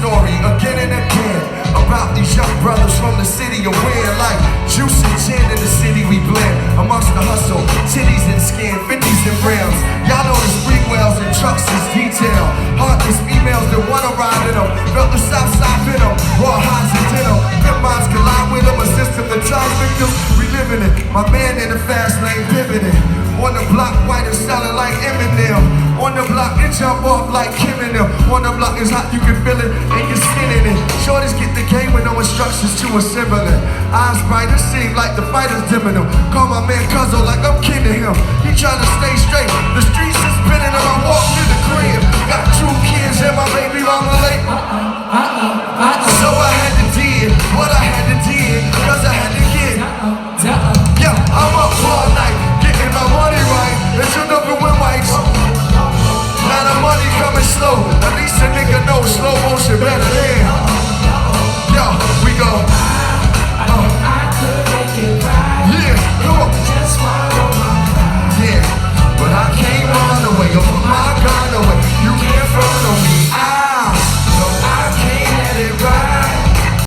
story again and again about these young brothers from the city of where, like juice and gin in the city we blend amongst the hustle, titties and skin, 50s and rims. Y'all know the spring wells and trucks is detail. Heartless females that wanna ride in them, felt the south side in them, raw highs and denim. Pimp minds collide with them, a system that drives victims, we living it. My man in the fast lane pivoting. On the block, white and selling like Eminem. On the block, it jump off like Kim and them. On the block is hot, you can feel it, and your skin in it. Shorties get the game with no instructions to assemble it. Eyes brighter, seem like the fighters dimming them. Call my man Cuzzo like I'm kin to him. He tryna stay straight, the streets is spinning and I walk to the crib. Got 2 kids and my baby mama late.